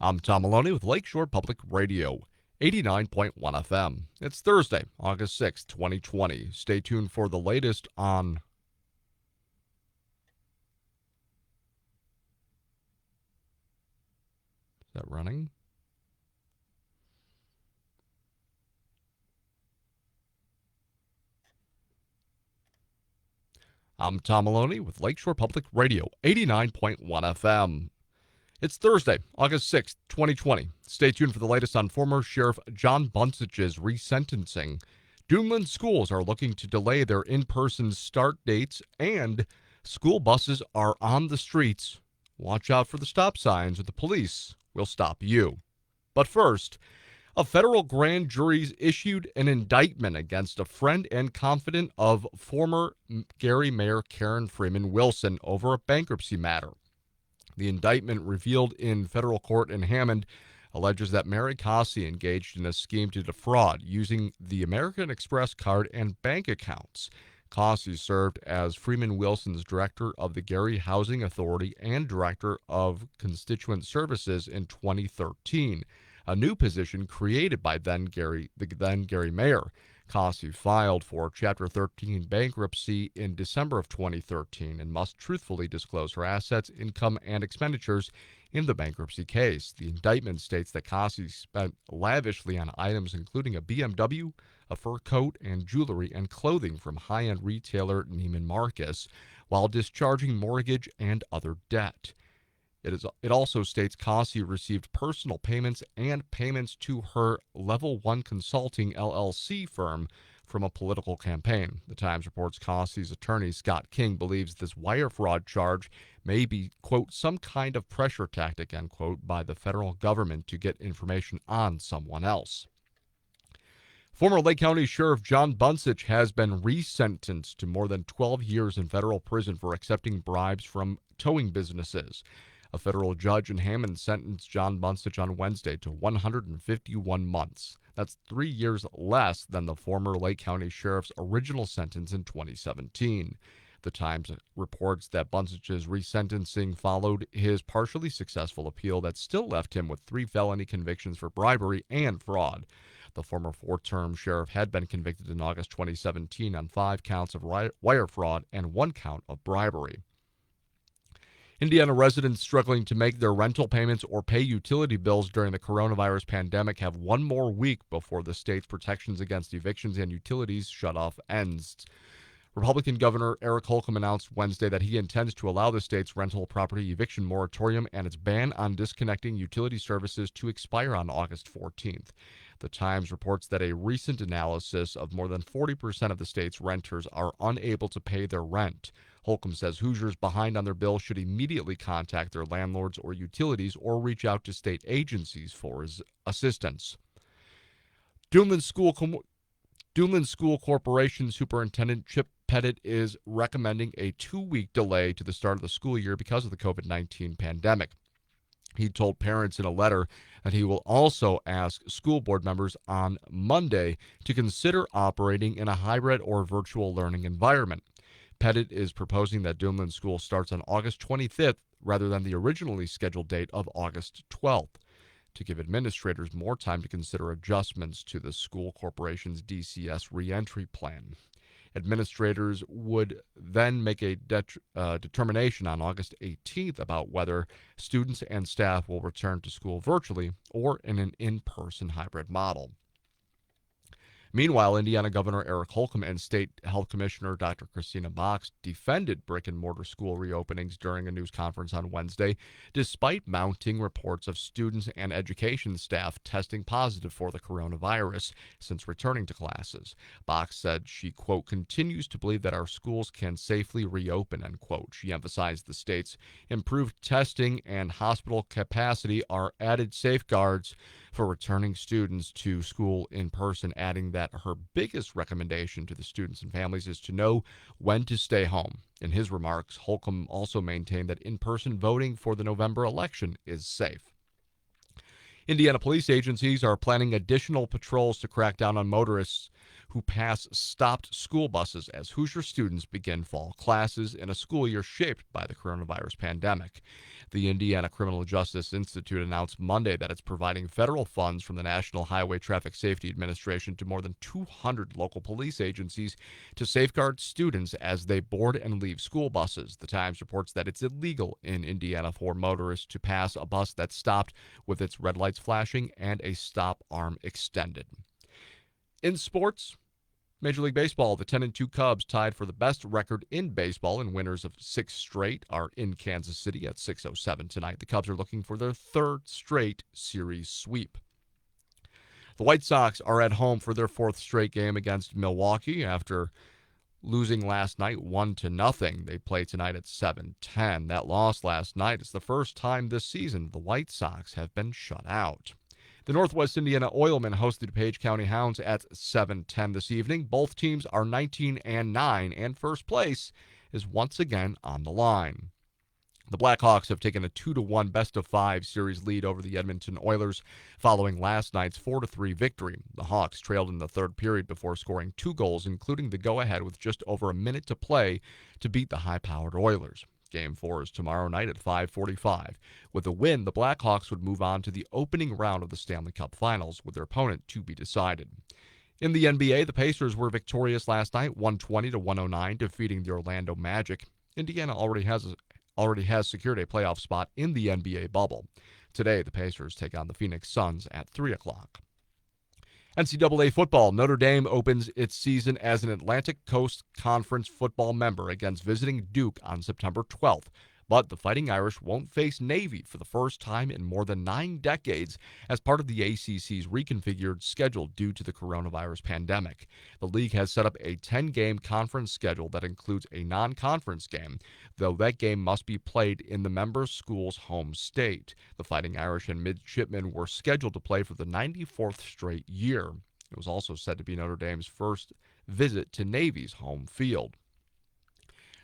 I'm Tom Maloney with Lakeshore Public Radio, 89.1 FM. It's Thursday, August 6th, 2020. Stay tuned for the latest on... Is that running? I'm Tom Maloney with Lakeshore Public Radio, 89.1 FM. It's Thursday, August 6th, 2020. Stay tuned for the latest on former Sheriff John Buncich's resentencing. Duneland Schools are looking to delay their in-person start dates, and school buses are on the streets. Watch out for the stop signs, or the police will stop you. But first, a federal grand jury issued an indictment against a friend and confidant of former Gary Mayor Karen Freeman Wilson over a bankruptcy matter. The indictment, revealed in federal court in Hammond, alleges that Mary Cossey engaged in a scheme to defraud using the American Express card and bank accounts. Cossey served as Freeman Wilson's director of the Gary Housing Authority and director of Constituent Services in 2013, a new position created by the then Gary Mayor. Cossey filed for Chapter 13 bankruptcy in December of 2013 and must truthfully disclose her assets, income, and expenditures in the bankruptcy case. The indictment states that Cossey spent lavishly on items including a BMW, a fur coat, and jewelry and clothing from high-end retailer Neiman Marcus, while discharging mortgage and other debt. It also states Cossey received personal payments and payments to her Level 1 Consulting LLC firm from a political campaign. The Times reports Cossey's attorney, Scott King, believes this wire fraud charge may be, quote, some kind of pressure tactic, end quote, by the federal government to get information on someone else. Former Lake County Sheriff John Buncich has been resentenced to more than 12 years in federal prison for accepting bribes from towing businesses. A federal judge in Hammond sentenced John Buncich on Wednesday to 151 months. That's 3 years less than the former Lake County Sheriff's original sentence in 2017. The Times reports that Buncich's resentencing followed his partially successful appeal that still left him with 3 felony convictions for bribery and fraud. The former 4-term sheriff had been convicted in August 2017 on 5 counts of wire fraud and 1 count of bribery. Indiana residents struggling to make their rental payments or pay utility bills during the coronavirus pandemic have one more week before the state's protections against evictions and utilities shutoff ends. Republican Governor Eric Holcomb announced Wednesday that he intends to allow the state's rental property eviction moratorium and its ban on disconnecting utility services to expire on August 14th. The Times reports that a recent analysis of more than 40% of the state's renters are unable to pay their rent. Holcomb says Hoosiers behind on their bill should immediately contact their landlords or utilities or reach out to state agencies for assistance. Duneland School Corporation Superintendent Chip Pettit is recommending a 2-week delay to the start of the school year because of the COVID-19 pandemic. He told parents in a letter that he will also ask school board members on Monday to consider operating in a hybrid or virtual learning environment. Pettit is proposing that Duneland School starts on August 25th rather than the originally scheduled date of August 12th, to give administrators more time to consider adjustments to the school corporation's DCS reentry plan. Administrators would then make a determination on August 18th about whether students and staff will return to school virtually or in an in-person hybrid model. Meanwhile, Indiana Governor Eric Holcomb and State Health Commissioner Dr. Christina Box defended brick-and-mortar school reopenings during a news conference on Wednesday, despite mounting reports of students and education staff testing positive for the coronavirus since returning to classes. Box said she, quote, continues to believe that our schools can safely reopen, end quote. She emphasized the state's improved testing and hospital capacity are added safeguards for returning students to school in person, adding that her biggest recommendation to the students and families is to know when to stay home. In his remarks, Holcomb also maintained that in-person voting for the November election is safe. Indiana police agencies are planning additional patrols to crack down on motorists who pass stopped school buses as Hoosier students begin fall classes in a school year shaped by the coronavirus pandemic. The Indiana Criminal Justice Institute announced Monday that it's providing federal funds from the National Highway Traffic Safety Administration to more than 200 local police agencies to safeguard students as they board and leave school buses. The Times reports that it's illegal in Indiana for motorists to pass a bus that stopped with its red lights flashing and a stop arm extended. In sports, Major League Baseball, the 10-2 Cubs, tied for the best record in baseball, and winners of 6 straight are in Kansas City at 6:07 tonight. The Cubs are looking for their 3rd straight series sweep. The White Sox are at home for their 4th straight game against Milwaukee after losing last night 1-0. They play tonight at 7:10. That loss last night is the first time this season the White Sox have been shut out. The Northwest Indiana Oilmen host the DuPage County Hounds at 7:10 this evening. Both teams are 19-9, and first place is once again on the line. The Blackhawks have taken a 2-1 best-of-5 series lead over the Edmonton Oilers following last night's 4-3 victory. The Hawks trailed in the 3rd period before scoring 2 goals, including the go-ahead with just over a minute to play to beat the high-powered Oilers. Game 4 is tomorrow night at 5:45. With a win, the Blackhawks would move on to the opening round of the Stanley Cup Finals, with their opponent to be decided. In the NBA, the Pacers were victorious last night, 120-109, defeating the Orlando Magic. Indiana already has secured a playoff spot in the NBA bubble. Today, the Pacers take on the Phoenix Suns at 3 o'clock. NCAA football, Notre Dame opens its season as an Atlantic Coast Conference football member against visiting Duke on September 12th. But the Fighting Irish won't face Navy for the first time in more than 9 decades as part of the ACC's reconfigured schedule due to the coronavirus pandemic. The league has set up a 10-game conference schedule that includes a non-conference game, though that game must be played in the member school's home state. The Fighting Irish and Midshipmen were scheduled to play for the 94th straight year. It was also said to be Notre Dame's first visit to Navy's home field.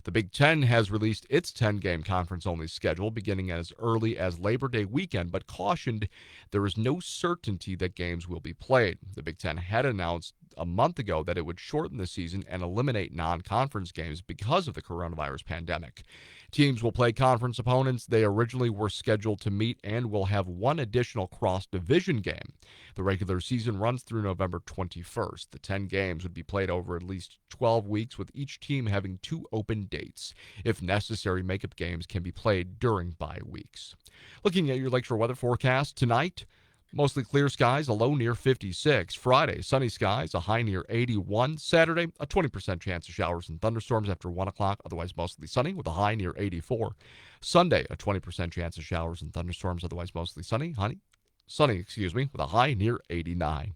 The Big Ten has released its 10-game conference-only schedule beginning as early as Labor Day weekend, but cautioned there is no certainty that games will be played. The Big Ten had announced a month ago that it would shorten the season and eliminate non-conference games because of the coronavirus pandemic. Teams will play conference opponents they originally were scheduled to meet and will have one additional cross-division game. The regular season runs through November 21st. The 10 games would be played over at least 12 weeks, with each team having 2 open dates. If necessary, makeup games can be played during bye weeks. Looking at your lakeshore weather forecast tonight, mostly clear skies, a low near 56. Friday, sunny skies, a high near 81. Saturday, a 20% chance of showers and thunderstorms after 1 o'clock, otherwise mostly sunny with a high near 84. Sunday, a 20% chance of showers and thunderstorms, otherwise mostly sunny with a high near 89.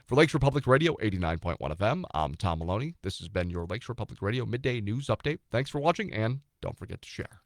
For Lakeshore Public Radio, 89.1 FM, I'm Tom Maloney. This has been your Lakeshore Public Radio Midday News Update. Thanks for watching, and don't forget to share.